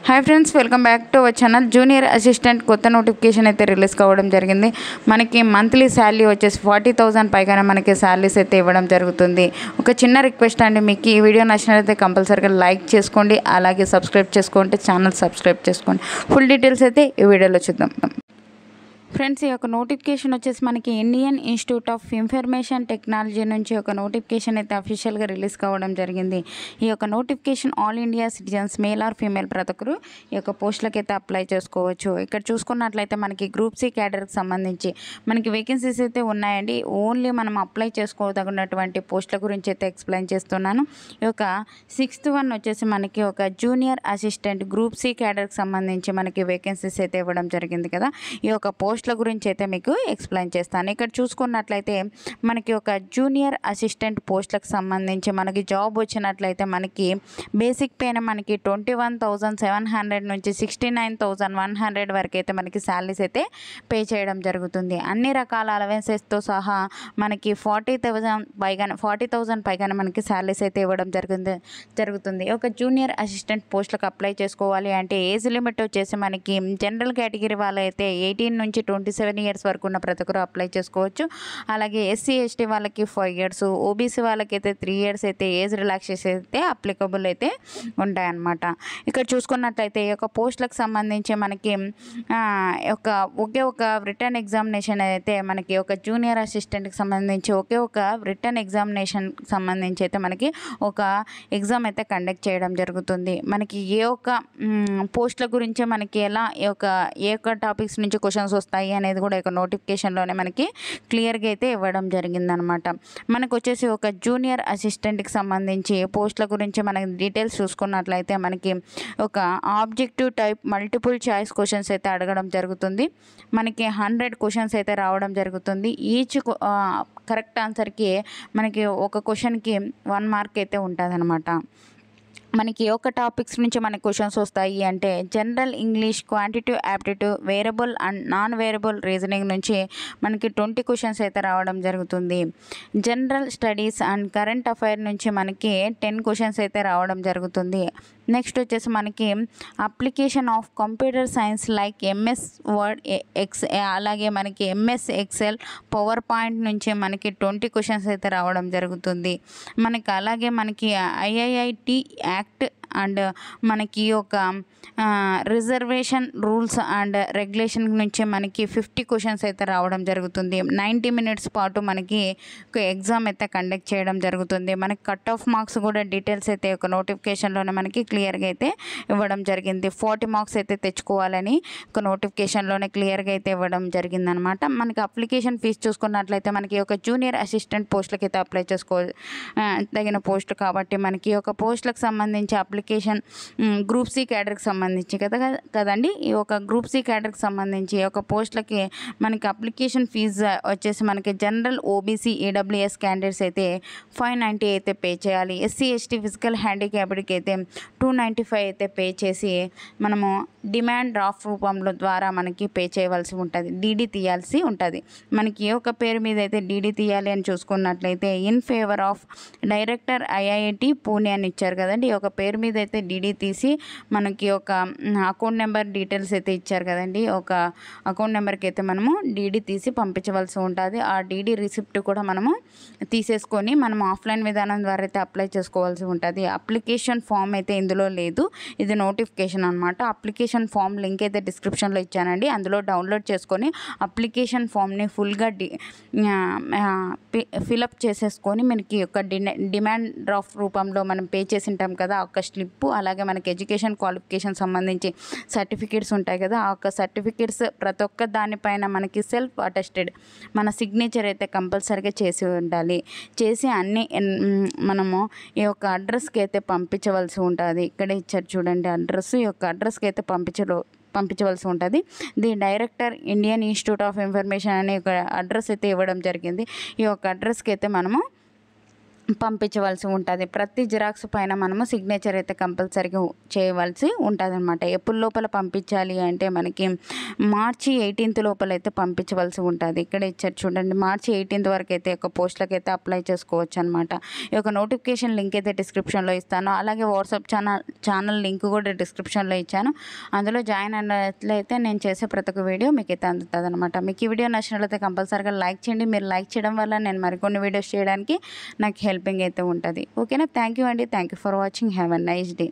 Hi friends, welcome back to our channel. Junior assistant కొత్త notification అయితే release కావడం జరిగింది. మనకి మంత్లీ శాలరీ వచ్చేసి 40,000 పైగానే మనకి శాలరీస్ అయితే ఇవ్వడం జరుగుతుంది. ఒక చిన్న రిక్వెస్ట్ అండి, మీకు ఈ వీడియో నచ్చినట్లయితే కంపల్సరీగా లైక్ చేసుకోండి, అలాగే సబ్స్క్రైబ్ చేసుకోండి, ఛానల్ సబ్స్క్రైబ్ చేసుకోండి. ఫుల్ డీటెయిల్స్ అయితే ఈ వీడియోలో చూద్దాం. ఫ్రెండ్స్, ఈ యొక్క నోటిఫికేషన్ వచ్చేసి మనకి Indian institute of information technology నుంచి ఒక నోటిఫికేషన్ అయితే అఫీషియల్గా రిలీజ్ కావడం జరిగింది. ఈ యొక్క notification all India citizens male or female ప్రతి ఒక్కరు ఈ యొక్క పోస్టులకి అయితే అప్లై చేసుకోవచ్చు. ఇక్కడ చూసుకున్నట్లయితే మనకి గ్రూప్ సి క్యాడర్కి సంబంధించి మనకి వేకెన్సీస్ అయితే ఉన్నాయండి. ఓన్లీ మనం అప్లై చేసుకోదగినటువంటి పోస్టుల గురించి అయితే ఎక్స్ప్లెయిన్ చేస్తున్నాను. ఈ యొక్క 6th వన్ వచ్చేసి మనకి ఒక జూనియర్ అసిస్టెంట్ గ్రూప్ సి క్యాడర్కి సంబంధించి మనకి వేకెన్సీస్ అయితే ఇవ్వడం జరిగింది కదా. ఈ యొక్క పోస్టుల గురించి అయితే మీకు ఎక్స్ప్లెయిన్ చేస్తాను. ఇక్కడ చూసుకున్నట్లయితే మనకి ఒక జూనియర్ అసిస్టెంట్ పోస్టులకు సంబంధించి మనకి జాబ్ వచ్చినట్లయితే మనకి బేసిక్ పేన మనకి 21,700 నుంచి 69,100 వరకు అయితే మనకి శాలరీస్ అయితే పే చేయడం జరుగుతుంది. అన్ని రకాల అలవెన్సెస్తో సహా మనకి 40,000 పైగానే మనకి శాలరీస్ అయితే ఇవ్వడం జరుగుతుంది. ఒక జూనియర్ అసిస్టెంట్ పోస్టులకు అప్లై చేసుకోవాలి అంటే ఏజ్ లిమిట్ వచ్చేసి మనకి జనరల్ కేటగిరీ వాళ్ళైతే 18 నుంచి 27 ఇయర్స్ వరకు ఉన్న ప్రతి ఒక్కరు అప్లై చేసుకోవచ్చు. అలాగే ఎస్సీ ఎస్టీ వాళ్ళకి 5 ఇయర్స్, ఓబీసీ వాళ్ళకైతే 3 ఇయర్స్ అయితే ఏజ్ రిలాక్సేషన్ అయితే అప్లికబుల్ అయితే ఉంటాయన్నమాట. ఇక్కడ చూసుకున్నట్లయితే ఈ యొక్క పోస్టులకు సంబంధించి మనకి ఒకే ఒక రిటర్న్ ఎగ్జామినేషన్ అయితే మనకి ఒక జూనియర్ అసిస్టెంట్కి సంబంధించి ఒకే ఒక రిటర్న్ ఎగ్జామినేషన్ సంబంధించి అయితే మనకి ఒక ఎగ్జామ్ అయితే కండక్ట్ చేయడం జరుగుతుంది. మనకి ఏ ఒక్క పోస్టుల గురించి మనకి ఏ ఒక్క టాపిక్స్ నుంచి క్వశ్చన్స్ వస్తాయి అనేది కూడా ఒక నోటిఫికేషన్లోనే మనకి క్లియర్గా అయితే ఇవ్వడం జరిగిందనమాట. మనకు వచ్చేసి ఒక జూనియర్ అసిస్టెంట్కి సంబంధించి పోస్టుల గురించి మనకి డీటెయిల్స్ చూసుకున్నట్లయితే మనకి ఒక objective type multiple choice questions అయితే అడగడం జరుగుతుంది. మనకి 100 క్వశ్చన్స్ అయితే రావడం జరుగుతుంది. ఈచ్ కరెక్ట్ ఆన్సర్కి మనకి ఒక క్వశ్చన్కి 1 మార్క్ అయితే ఉంటుంది అనమాట. మనకి ఒక టాపిక్స్ నుంచి మనకి క్వశ్చన్స్ వస్తాయి అంటే general English, quantitative aptitude, variable and non variable reasoning నుంచి మనకి 20 క్వశ్చన్స్ అయితే రావడం జరుగుతుంది. General studies and current affair నుంచి మనకి 10 క్వశ్చన్స్ అయితే రావడం జరుగుతుంది. నెక్స్ట్ వచ్చేసి మనకి application of computer science like MS word, అలాగే మనకి ఎంఎస్ ఎక్సెల్, పవర్ పాయింట్ నుంచి మనకి 20 క్వశ్చన్స్ అయితే రావడం జరుగుతుంది. మనకి అలాగే మనకి ఐఐఐటి యాక్ట్ అండ్ మనకి ఒక రిజర్వేషన్ రూల్స్ అండ్ రెగ్యులేషన్ నుంచి మనకి 50 క్వశ్చన్స్ అయితే రావడం జరుగుతుంది. 90 మినిట్స్ పాటు మనకి ఒక ఎగ్జామ్ అయితే కండక్ట్ చేయడం జరుగుతుంది. మనకి కట్ ఆఫ్ మార్క్స్ కూడా డీటెయిల్స్ అయితే ఒక నోటిఫికేషన్లోనే మనకి క్లియర్గా అయితే ఇవ్వడం జరిగింది. 40 మార్క్స్ అయితే తెచ్చుకోవాలని ఒక నోటిఫికేషన్లోనే క్లియర్గా అయితే ఇవ్వడం జరిగిందనమాట. మనకి అప్లికేషన్ ఫీజు చూసుకున్నట్లయితే మనకి ఒక జూనియర్ అసిస్టెంట్ పోస్టులకి అయితే అప్లై తగిన పోస్ట్ కాబట్టి మనకి ఒక పోస్టులకు సంబంధించి అప్లికేషన్ గ్రూప్ సి క్యాడర్కి సంబంధించి కదండి. ఈ ఒక గ్రూప్ సి క్యాడర్కి సంబంధించి ఒక పోస్టులకి మనకి అప్లికేషన్ ఫీజు వచ్చేసి మనకి జనరల్ ఓబీసీ ఈడబ్ల్యూఎస్ క్యాండిడేట్స్ అయితే 590 అయితే పే చేయాలి. ఎస్సీ ఎస్టీ ఫిజికల్ హ్యాండిక్యాప్డ్కి అయితే 295 అయితే పే చేసి మనము డిమాండ్ డ్రాఫ్ట్ రూపంలో ద్వారా మనకి పే చేయవలసి ఉంటుంది, డీడీ తీయాల్సి ఉంటుంది. మనకి ఏ ఒక పేరు మీద అయితే డీడీ తీయాలి అని చూసుకున్నట్లయితే in favour of director IIT Pune అని ఇచ్చారు కదండి. ఒక పేరు మీద అయితే డీడీ తీసి మనకి ఒక అకౌంట్ నెంబర్ డీటెయిల్స్ అయితే ఇచ్చారు కదండి. ఒక అకౌంట్ నెంబర్కి అయితే మనము డీడీ తీసి పంపించవలసి ఉంటుంది. ఆ డీడీ రిసిప్ట్ కూడా మనము తీసేసుకొని మనం ఆఫ్లైన్ విధానం ద్వారా అయితే అప్లై చేసుకోవాల్సి ఉంటుంది. అప్లికేషన్ ఫామ్ అయితే ఇందులో లేదు, ఇది నోటిఫికేషన్ అనమాట. అప్లికేషన్ ఫామ్ లింక్ అయితే డిస్క్రిప్షన్లో ఇచ్చానండి, అందులో డౌన్లోడ్ చేసుకొని అప్లికేషన్ ఫామ్ని ఫుల్గా ఫిలప్ చేసేసుకొని మనకి ఒక డిమాండ్ డ్రాఫ్ట్ రూపంలో మనం పే చేసి ఉంటాం కదా ఒక స్లిప్, అలాగే మనకి ఎడ్యుకేషన్ క్వాలిఫికేషన్ సంబంధించి సర్టిఫికేట్స్ ఉంటాయి కదా, ఆ యొక్క సర్టిఫికేట్స్ ప్రతి ఒక్క దానిపైన మనకి సెల్ఫ్ అటెస్టెడ్ మన సిగ్నేచర్ అయితే కంపల్సరీగా చేసి ఉండాలి. చేసి అన్ని మనము ఈ యొక్క అడ్రస్కి అయితే పంపించవలసి ఉంటుంది. ఇక్కడ ఇచ్చారు చూడండి అడ్రస్, ఈ యొక్క అడ్రస్కి అయితే పంపించవలసి ఉంటుంది. The director Indian institute of information అనే ఒక అడ్రస్ అయితే ఇవ్వడం జరిగింది. ఈ యొక్క అడ్రస్కి అయితే మనము పంపించవలసి ఉంటుంది. ప్రతి జిరాక్స్ పైన మనము సిగ్నేచర్ అయితే కంపల్సరీగా చేయవలసి ఉంటుందన్నమాట. ఎప్పుడు లోపల పంపించాలి అంటే మనకి మార్చి 18 లోపల అయితే పంపించవలసి ఉంటుంది. ఇక్కడ ఇచ్చారు చూడండి, మార్చి 18 వరకు అయితే ఒక పోస్టులకు అయితే అప్లై చేసుకోవచ్చు అనమాట. ఈ యొక్క నోటిఫికేషన్ లింక్ అయితే డిస్క్రిప్షన్లో ఇస్తాను. అలాగే వాట్సాప్ ఛానల్ లింక్ కూడా డిస్క్రిప్షన్లో ఇచ్చాను. అందులో జాయిన్ అయినట్లయితే నేను చేసే ప్రతి ఒక్క వీడియో మీకు అయితే అందుతుంది అనమాట. మీకు ఈ వీడియో నచ్చినట్లయితే కంపల్సరీగా లైక్ చేయండి. మీరు లైక్ చేయడం వల్ల నేను మరికొన్ని వీడియోస్ చేయడానికి నాకు హెల్పింగ్ అయితే ఉంటుంది. ఓకేనా? థ్యాంక్ యూ అండి. Thank you for watching. Have a nice day.